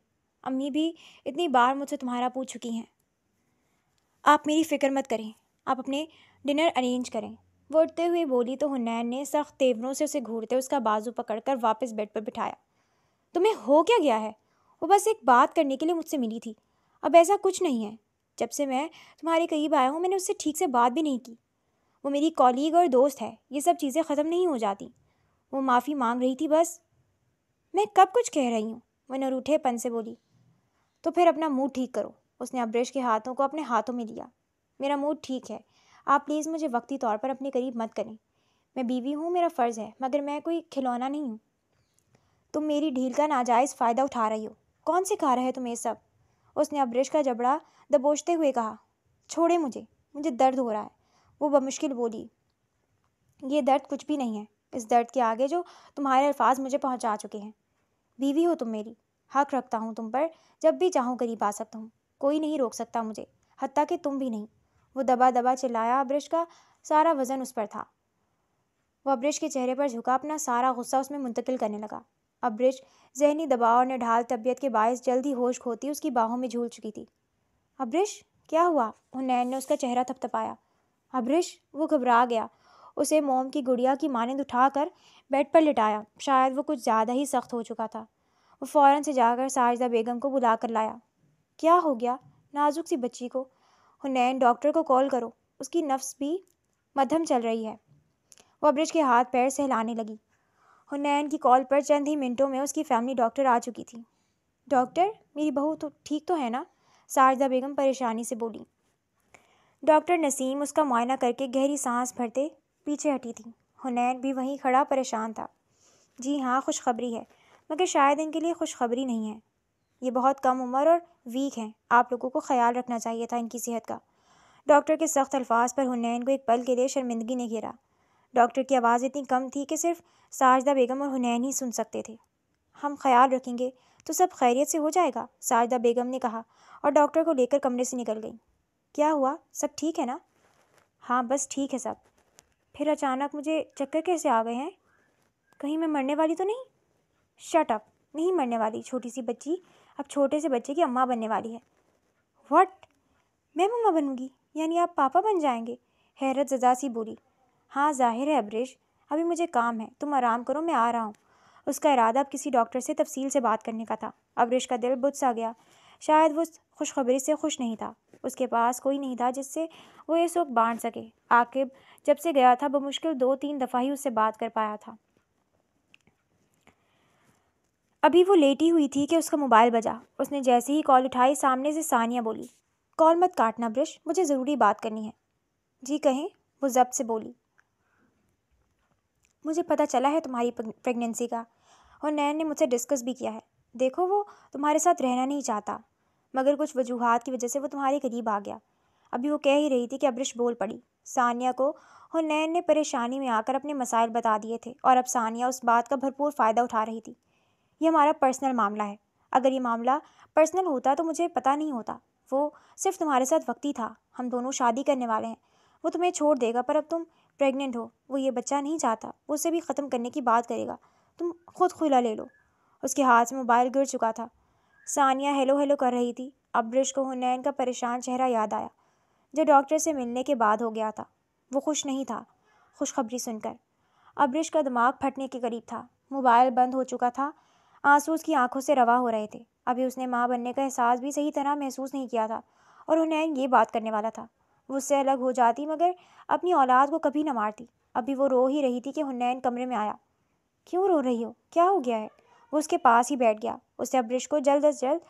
امی بھی اتنی بار مجھ سے تمہارا پوچھ چکی ہیں۔ آپ میری فکر مت کریں، آپ اپنے ڈنر ارینج کریں۔ وہ اٹھتے ہوئے بولی تو حنین نے سخت تیوروں سے اسے گھورتے اس کا بازو پکڑ کر واپس بیڈ پر بٹھایا۔ تمہیں ہو کیا گیا ہے؟ وہ بس ایک بات کرنے کے لیے مجھ سے ملی تھی، اب ایسا کچھ نہیں ہے۔ جب سے میں تمہارے قریب آیا ہوں میں نے اس سے ٹھیک سے بات بھی نہیں کی۔ وہ میری کالیگ اور دوست ہے، یہ سب چیزیں ختم نہیں ہو جاتی۔ وہ معافی مانگ رہی تھی بس۔ میں کب کچھ کہہ رہی ہوں؟ وہ نروٹھے پن سے بولی۔ تو پھر اپنا موڈ ٹھیک کرو۔ اس نے ابرش کے ہاتھوں کو اپنے ہاتھوں میں لیا۔ میرا موڈ ٹھیک ہے، آپ پلیز مجھے وقتی طور پر اپنے قریب مت کریں۔ میں بیوی ہوں، میرا فرض ہے، مگر میں کوئی کھلونا نہیں ہوں۔ تم میری ڈھیل کا ناجائز فائدہ اٹھا رہی ہو۔ کون سکھا رہا ہے تمہیں سب؟ اس نے ابرش کا جبڑا دبوچتے ہوئے کہا۔ چھوڑے مجھے درد ہو رہا ہے۔ وہ بمشکل بولی۔ یہ درد کچھ بھی نہیں ہے اس درد کے آگے جو تمہارے الفاظ مجھے پہنچا چکے ہیں۔ بیوی ہو تم میری، حق رکھتا ہوں تم پر، جب بھی چاہوں قریب آ سکتا ہوں، کوئی نہیں روک سکتا مجھے، حتیٰ کہ تم بھی نہیں۔ وہ دبا دبا چلایا، ابرش کا سارا وزن اس پر تھا۔ وہ ابرش کے چہرے پر جھکا، اپنا سارا غصہ اس میں منتقل کرنے لگا۔ ابرش ذہنی دباؤ اور نڈھال طبیعت کے باعث جلد ہی ہوش کھوتی اس کی باہوں میں جھول چکی تھی۔ ابرش کیا ہوا؟ حنین نے اس کا چہرہ تھپتھپایا۔ ابرش وہ گھبرا گیا، اسے موم کی گڑیا کی مانند اٹھا کر بیڈ پر لٹایا۔ شاید وہ کچھ زیادہ ہی سخت ہو چکا تھا۔ وہ فوراً سے جا کر ساجدہ بیگم کو بلا کر لایا۔ کیا ہو گیا نازک سی بچی کو؟ حنین ڈاکٹر کو کال کرو، اس کی نفس بھی مدھم چل رہی ہے۔ وہ ابرش کے ہاتھ پیر سہلانے لگی۔ حنین کی کال پر چند ہی منٹوں میں اس کی فیملی ڈاکٹر آ چکی تھی۔ ڈاکٹر میری بہو تو ٹھیک تو ہے نا؟ ساجدہ بیگم پریشانی سے بولی۔ ڈاکٹر نسیم اس کا معائنہ کر کے گہری سانس بھرتے پیچھے ہٹی تھی۔ حنین بھی وہیں کھڑا پریشان تھا۔ جی ہاں خوشخبری ہے، مگر شاید ان کے لیے خوشخبری نہیں ہے۔ یہ بہت کم عمر اور ویک ہیں، آپ لوگوں کو خیال رکھنا چاہیے تھا ان کی صحت کا۔ ڈاکٹر کے سخت الفاظ پر حنین کو ایک پل کے لیے شرمندگی نے گھیرا۔ ڈاکٹر کی آواز اتنی کم تھی کہ صرف ساجدہ بیگم اور حنین ہی سن سکتے تھے۔ ہم خیال رکھیں گے تو سب خیریت سے ہو جائے گا، ساجدہ بیگم نے کہا اور ڈاکٹر کو لے کر کمرے سے نکل گئی۔ کیا ہوا؟ سب ٹھیک ہے نا؟ ہاں بس ٹھیک ہے سب۔ پھر اچانک مجھے چکر کیسے آ گئے ہیں؟ کہیں میں مرنے والی تو نہیں؟ شٹ اپ، نہیں مرنے والی، چھوٹی سی بچی اب چھوٹے سے بچے کی اماں بننے والی ہے۔ واٹ؟ میں ماما بنوں گی؟ یعنی آپ پاپا بن جائیں گے؟ حیرت زدہ سی بولی۔ ہاں ظاہر ہے ابرش، ابھی مجھے کام ہے، تم آرام کرو، میں آ رہا ہوں۔ اس کا ارادہ اب کسی ڈاکٹر سے تفصیل سے بات کرنے کا تھا۔ ابرش کا دل بجھ سا گیا، شاید وہ اس خوشخبری سے خوش نہیں تھا۔ اس کے پاس کوئی نہیں تھا جس سے وہ یہ سکھ بانٹ سکے۔ عاقب جب سے گیا تھا بمشکل 2-3 دفعہ ہی اس سے بات کر پایا تھا۔ ابھی وہ لیٹی ہوئی تھی کہ اس کا موبائل بجا۔ اس نے جیسے ہی کال اٹھائی سامنے سے ثانیہ بولی۔ کال مت کاٹنا ابرش، مجھے ضروری بات کرنی ہے۔ جی کہیں، وہ ضبط سے بولی۔ مجھے پتہ چلا ہے تمہاری پریگنینسی کا، اور نین نے مجھ سے ڈسکس بھی کیا ہے۔ دیکھو وہ تمہارے ساتھ رہنا نہیں چاہتا، مگر کچھ وجوہات کی وجہ سے وہ تمہارے قریب آ گیا۔ ابھی وہ کہہ ہی رہی تھی کہ ابرش بول پڑی۔ ثانیہ کو حنین نے پریشانی میں آ کر اپنے مسائل بتا دیے تھے اور اب ثانیہ اس بات کا بھرپور فائدہ اٹھا رہی تھی۔ یہ ہمارا پرسنل معاملہ ہے، اگر یہ معاملہ پرسنل ہوتا تو مجھے پتہ نہیں ہوتا، وہ صرف تمہارے ساتھ وقتی تھا، ہم دونوں شادی کرنے والے ہیں، وہ تمہیں چھوڑ دے گا، پر اب تم پریگننٹ ہو، وہ یہ بچہ نہیں چاہتا، وہ اسے بھی ختم کرنے کی بات کرے گا، تم خود کھلا لے لو۔ اس کے ہاتھ سے موبائل گر چکا تھا۔ ثانیہ ہیلو ہیلو کر رہی تھی۔ ابرش کو حنین کا پریشان چہرہ یاد آیا جو ڈاکٹر سے ملنے کے بعد ہو گیا تھا۔ وہ خوش نہیں تھا خوشخبری سن کر۔ ابرش کا دماغ پھٹنے کے قریب تھا۔ موبائل بند ہو چکا تھا، آنسو اس کی آنکھوں سے رواں ہو رہے تھے۔ ابھی اس نے ماں بننے کا احساس بھی صحیح طرح محسوس نہیں کیا تھا، اور حنین یہ بات کرنے والا تھا۔ وہ اس سے الگ ہو جاتی مگر اپنی اولاد کو کبھی نہ مارتی۔ ابھی وہ رو ہی رہی تھی کہ حنین کمرے میں آیا۔ کیوں رو رہی ہو؟ کیا ہو گیا ہے؟ وہ اس کے پاس ہی بیٹھ گیا۔ اسے ابرش کو جلد از جلد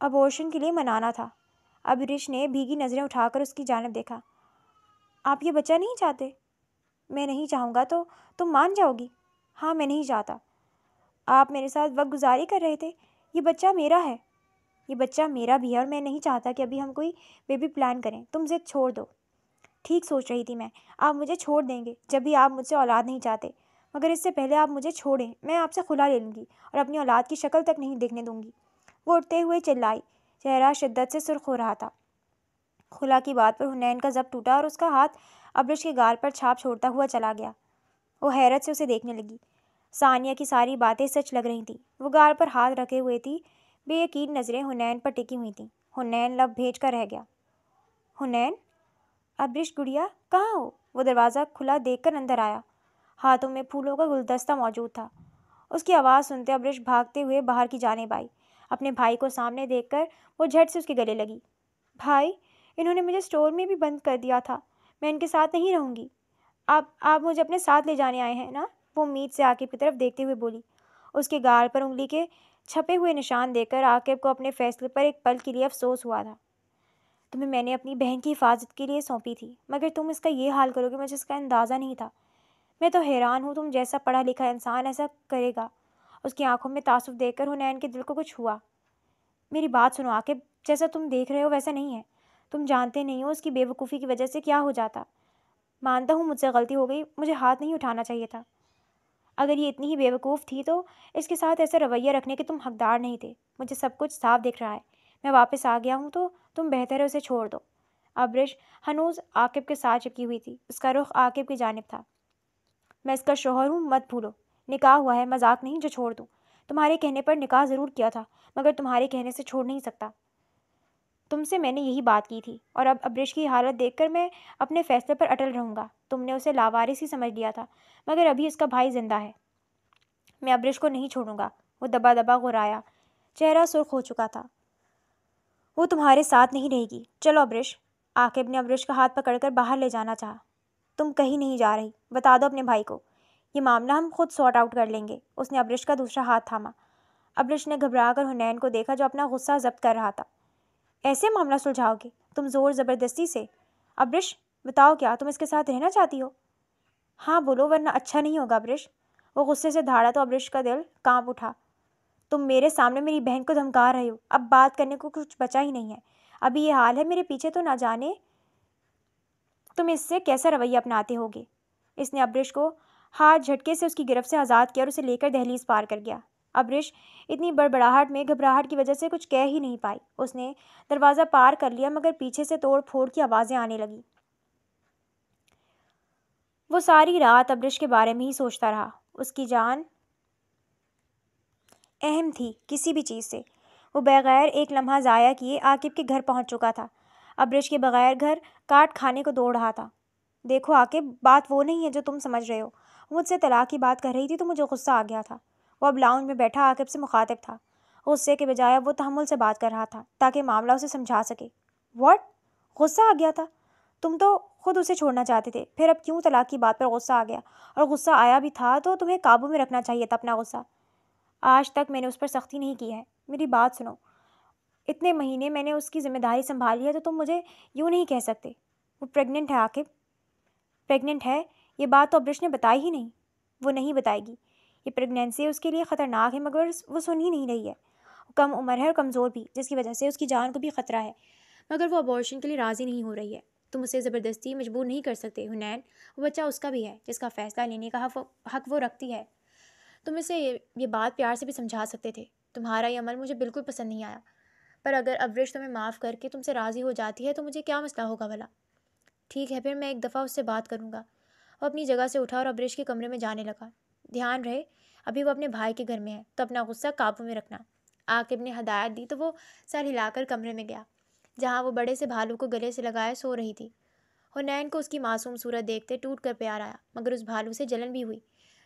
ابورشن کے لیے منانا تھا۔ ابرش نے بھیگی نظریں اٹھا کر اس کی جانب دیکھا۔ آپ یہ بچہ نہیں چاہتے؟ میں نہیں چاہوں گا تو تم مان جاؤ گی؟ ہاں، میں نہیں چاہتا۔ آپ میرے ساتھ وقت گزاری کر رہے تھے۔ یہ بچہ میرا ہے۔ یہ بچہ میرا بھی ہے، اور میں نہیں چاہتا کہ ابھی ہم کوئی بیبی پلان کریں۔ تم ضد چھوڑ دو۔ ٹھیک سوچ رہی تھی میں، آپ مجھے چھوڑ دیں گے جب بھی آپ مجھ سے اولاد نہیں چاہتے، مگر اس سے پہلے آپ مجھے چھوڑیں، میں آپ سے خلا لے لوں گی اور اپنی اولاد کی شکل تک نہیں دیکھنے دوں گی۔ وہ اٹھتے ہوئے چلائی، چہرہ شدت سے سرخ ہو رہا تھا۔ خلا کی بات پر حنین کا ضبط ٹوٹا اور اس کا ہاتھ ابرش کے گال پر چھاپ چھوڑتا ہوا چلا گیا۔ وہ حیرت سے اسے دیکھنے لگی۔ ثانیہ کی ساری باتیں سچ لگ رہی تھیں۔ وہ گال پر ہاتھ رکھے ہوئے تھی، بے یقین نظریں حنین پر ٹکی ہوئی تھیں۔ حنین لب بھیج کر رہ گیا۔ حنین، ابرش گڑیا کہاں ہو؟ وہ دروازہ کھلا دیکھ کر اندر آیا۔ ہاتھوں میں پھولوں کا گلدستہ موجود تھا۔ اس کی آواز سنتے ابرش بھاگتے ہوئے باہر کی جانب آئی۔ اپنے بھائی کو سامنے دیکھ کر وہ جھٹ سے اس کے گلے لگی۔ بھائی، انہوں نے مجھے اسٹور میں بھی بند کر دیا تھا، میں ان کے ساتھ نہیں رہوں گی۔ آپ مجھے اپنے ساتھ لے جانے آئے ہیں نا؟ وہ امید سے عاقب کی طرف دیکھتے ہوئے بولی۔ اس کے گال پر انگلی کے چھپے ہوئے نشان دیکھ کر عاقب کو اپنے فیصلے پر ایک پل کے لیے افسوس ہوا تھا۔ تمہیں میں نے اپنی بہن کی حفاظت کے لیے سونپی تھی، مگر تم اس کا یہ حال کرو گے، مجھے اس کا اندازہ نہیں تھا۔ میں تو حیران ہوں، تم جیسا پڑھا لکھا انسان ایسا کرے گا۔ اس کی آنکھوں میں تعصب دیکھ کر حنین کے دل کو کچھ ہوا۔ میری بات سنو عاقب، جیسا تم دیکھ رہے ہو ویسا نہیں ہے۔ تم جانتے نہیں ہو اس کی بے وقوفی کی وجہ سے کیا ہو جاتا۔ مانتا ہوں مجھ سے غلطی ہو گئی، مجھے ہاتھ نہیں اٹھانا چاہیے تھا۔ اگر یہ اتنی ہی بے وقوف تھی تو اس کے ساتھ ایسا رویہ رکھنے کے تم حقدار نہیں تھے۔ مجھے سب کچھ صاف دکھ رہا ہے۔ میں واپس آ گیا ہوں تو تم بہتر ہے اسے چھوڑ دو۔ ابرش ہنوز عاقب کے ساتھ چپکی ہوئی تھی، اس کا رخ عاقب کی جانب تھا۔ میں اس کا شوہر ہوں، مت بھولو۔ نکاح ہوا ہے، مذاق نہیں جو چھوڑ دوں۔ تمہارے کہنے پر نکاح ضرور کیا تھا، مگر تمہارے کہنے سے چھوڑ نہیں سکتا۔ تم سے میں نے یہی بات کی تھی، اور اب ابرش کی حالت دیکھ کر میں اپنے فیصلے پر اٹل رہوں گا۔ تم نے اسے لاوارث ہی سمجھ لیا تھا، مگر ابھی اس کا بھائی زندہ ہے۔ میں ابرش کو نہیں چھوڑوں گا۔ وہ دبا دبا غرایا، چہرہ سرخ ہو چکا تھا۔ وہ تمہارے ساتھ نہیں رہے گی۔ چلو ابرش۔ عاقب نے ابرش کا ہاتھ پکڑ کر باہر لے جانا چاہا۔ تم کہیں نہیں جا رہی، بتا دو اپنے بھائی کو، یہ معاملہ ہم خود سارٹ آؤٹ کر لیں گے۔ اس نے ابرش کا دوسرا ہاتھ تھاما۔ ابرش نے گھبرا کر حنین کو دیکھا جو اپنا غصہ ضبط کر رہا تھا۔ ایسے معاملہ سلجھاؤ گے تم زور زبردستی سے؟ ابرش بتاؤ، کیا تم اس کے ساتھ رہنا چاہتی ہو؟ ہاں بولو، ورنہ اچھا نہیں ہوگا ابرش۔ وہ غصے سے دھاڑا تو ابرش کا دل کانپ اٹھا۔ تم میرے سامنے میری بہن کو دھمکا رہے ہو، اب بات کرنے کو کچھ بچا ہی نہیں ہے۔ ابھی یہ حال ہے میرے پیچھے تو نہ جانے تم اس سے کیسا رویہ اپناتے ہوگے۔ اس نے ابرش کو ہاتھ جھٹکے سے اس کی گرفت سے آزاد کیا اور اسے لے کر دہلیز پار کر گیا۔ ابرش اتنی بڑبڑاہٹ میں گھبراہٹ کی وجہ سے کچھ کہہ ہی نہیں پائی۔ اس نے دروازہ پار کر لیا، مگر پیچھے سے توڑ پھوڑ کی آوازیں آنے لگیں۔ وہ ساری رات ابرش کے بارے میں ہی سوچتا رہا۔ اس کی جان اہم تھی کسی بھی چیز سے۔ وہ بغیر ایک لمحہ ضائع کیے عاقب کے گھر پہنچ چکا تھا۔ ابرش کے بغیر گھر کاٹ کھانے کو دوڑ رہا تھا۔ دیکھو عاقب، بات وہ نہیں ہے جو تم سمجھ رہے ہو۔ وہ مجھ سے طلاق کی بات کر رہی تھی تو مجھے غصہ آ گیا تھا۔ وہ اب لاؤنج میں بیٹھا عاقب سے مخاطب تھا۔ غصے کے بجائے وہ تحمل سے بات کر رہا تھا تاکہ معاملہ اسے سمجھا سکے۔ واٹ؟ غصہ آ گیا تھا؟ تم تو خود اسے چھوڑنا چاہتے تھے، پھر اب کیوں طلاق کی بات پر غصہ آ گیا؟ اور غصہ آیا بھی تھا تو تمہیں قابو میں رکھنا چاہیے تھا اپنا غصہ۔ آج تک میں نے اس پر سختی نہیں کی ہے۔ میری بات سنو، اتنے مہینے میں نے اس کی ذمہ داری سنبھالی ہے تو تم مجھے یوں نہیں کہہ سکتے۔ وہ پریگننٹ ہے عاقب۔ پریگننٹ ہے؟ یہ بات تو ابرش نے بتائی ہی نہیں۔ وہ نہیں بتائے گی۔ یہ پریگنینسی اس کے لیے خطرناک ہے، مگر وہ سن ہی نہیں رہی ہے۔ وہ کم عمر ہے اور کمزور بھی، جس کی وجہ سے اس کی جان کو بھی خطرہ ہے، مگر وہ ابورشن کے لیے راضی نہیں ہو رہی ہے۔ تم اسے زبردستی مجبور نہیں کر سکتے حنین۔ وہ بچہ اس کا بھی ہے، جس کا فیصلہ لینے کا حق وہ رکھتی ہے۔ تم اسے یہ بات پیار سے بھی سمجھا سکتے تھے۔ تمہارا یہ عمل مجھے بالکل پسند نہیں آیا، پر اگر ابرش تمہیں معاف کر کے تم سے راضی ہو جاتی ہے تو مجھے کیا مسئلہ ہوگا بھلا؟ ٹھیک ہے، پھر میں ایک دفعہ اس سے بات کروں گا۔ وہ اپنی جگہ سے اٹھا اور ابرش کے کمرے میں جانے لگا۔ دھیان رہے، ابھی وہ اپنے بھائی کے گھر میں ہے تو اپنا غصہ قابو میں رکھنا۔ عاقب نے ہدایت دی تو وہ سر ہلا کر کمرے میں گیا، جہاں وہ بڑے سے بھالو کو گلے سے لگائے سو رہی تھی۔ حنین کو اس کی معصوم صورت دیکھتے ٹوٹ کر پیار آیا، مگر اس بھالو سے جلن بھی ہوئی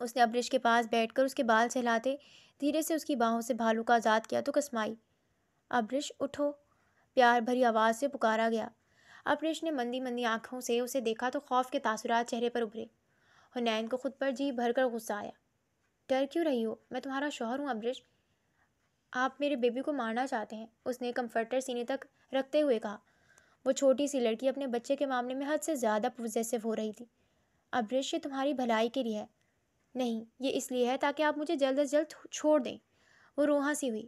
اس نے ابرش کے پاس بیٹھ کر اس کے بال سہلاتے دھیرے سے اس کی باہوں سے بھالو کا آزاد کیا تو کسمائی۔ ابرش اٹھو، پیار بھری آواز سے پکارا گیا۔ ابرش نے مندی مندی آنکھوں سے اسے دیکھا تو خوف کے تاثرات چہرے پر ابھرے۔ حنین کو خود پر جی بھر کر غصہ آیا۔ ڈر کیوں رہی ہو؟ میں تمہارا شوہر ہوں ابرش۔ آپ میرے بیبی کو مارنا چاہتے ہیں، اس نے کمفرٹر سینے تک رکھتے ہوئے کہا۔ وہ چھوٹی سی لڑکی اپنے بچے کے معاملے میں حد سے زیادہ پوزیسو ہو رہی تھی۔ ابرش، یہ تمہاری بھلائی کے لیے ہے۔ نہیں، یہ اس لیے ہے تاکہ آپ مجھے جلد از جلد چھوڑ دیں۔ وہ روحاں سی ہوئی۔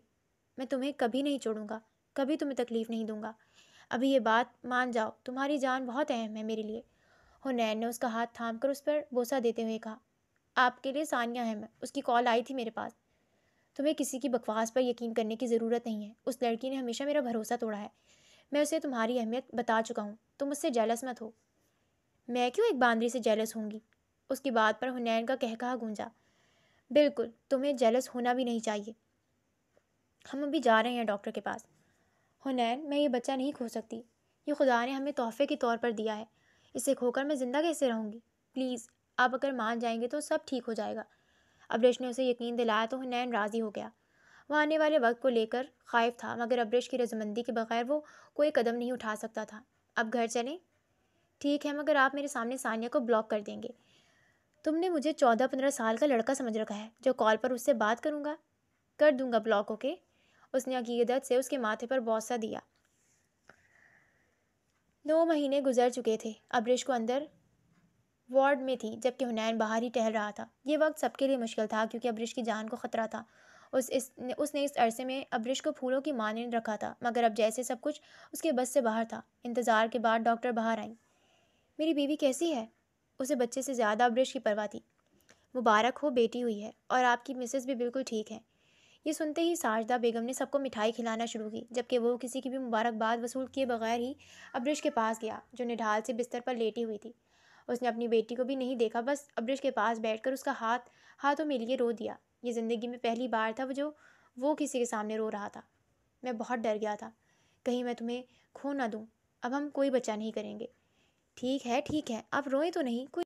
میں تمہیں کبھی نہیں چھوڑوں گا، کبھی تمہیں تکلیف نہیں دوں گا۔ ابھی یہ بات مان جاؤ، تمہاری جان بہت اہم ہے میرے لیے۔ حنین نے اس کا ہاتھ تھام کر اس پر بوسہ دیتے ہوئے کہا۔ آپ کے لیے ثانیہ اہم ہے، اس کی کال آئی تھی میرے پاس۔ تمہیں کسی کی بکواس پر یقین کرنے کی ضرورت نہیں ہے۔ اس لڑکی نے ہمیشہ میرا بھروسہ توڑا ہے۔ میں اسے تمہاری اہمیت بتا چکا ہوں، تم مجھ سے جیلس مت ہو۔ میں کیوں ایک باندری سے جیلس ہوں گی؟ اس کی بات پر حنین کا کہا گونجا۔ بالکل، تمہیں جیلس ہونا بھی نہیں چاہیے۔ ہم ابھی جا رہے ہیں ڈاکٹر کے پاس۔ حنین، میں یہ بچہ نہیں کھو سکتی، یہ خدا نے ہمیں تحفے کے طور پر دیا ہے، اسے کھو کر میں زندہ کیسے رہوں گی؟ پلیز، آپ اگر مان جائیں گے تو سب ٹھیک ہو جائے گا۔ ابرش نے اسے یقین دلایا تو حنین راضی ہو گیا۔ وہ آنے والے وقت کو لے کر خائف تھا، مگر ابرش کی رضامندی کے بغیر وہ کوئی قدم نہیں اٹھا سکتا تھا۔ اب گھر چلیں؟ ٹھیک ہے، مگر آپ میرے سامنے ثانیہ کو بلاک کر دیں گے۔ تم نے مجھے 14-15 سال کا لڑکا سمجھ رکھا ہے جو کال پر اس سے بات کروں گا؟ کر دوں گا بلاک، اوکے؟ اس نے عقیدت سے اس کے ماتھے پر بوسہ دیا۔ 9 مہینے گزر چکے تھے۔ ابرش کو اندر وارڈ میں تھی جبکہ حنین باہر ہی ٹہل رہا تھا۔ یہ وقت سب کے لیے مشکل تھا کیونکہ ابرش کی جان کو خطرہ تھا۔ اس نے اس عرصے میں ابرش کو پھولوں کی مانند رکھا تھا، مگر اب جیسے سب کچھ اس کے بس سے باہر تھا۔ انتظار کے بعد ڈاکٹر باہر آئیں۔ میری بیوی کیسی ہے؟ اسے بچے سے زیادہ ابرش کی پرواہ تھی۔ مبارک ہو، بیٹی ہوئی ہے، اور آپ کی مسز بھی بالکل ٹھیک ہے۔ یہ سنتے ہی ساجدہ بیگم نے سب کو مٹھائی کھلانا شروع کی، جبکہ وہ کسی کی بھی مبارکباد وصول کیے بغیر ہی ابرش کے پاس گیا جو نڈھال سے بستر پر لیٹی ہوئی تھی۔ اس نے اپنی بیٹی کو بھی نہیں دیکھا، بس ابرش کے پاس بیٹھ کر اس کا ہاتھوں میں لیے رو دیا۔ یہ زندگی میں پہلی بار تھا جو وہ کسی کے سامنے رو رہا تھا۔ میں بہت ڈر گیا تھا، کہیں میں تمہیں کھو نہ دوں۔ اب ہم کوئی بچہ نہیں کریں گے۔ ٹھیک ہے، ٹھیک ہے، آپ روئیں تو نہیں، کوئی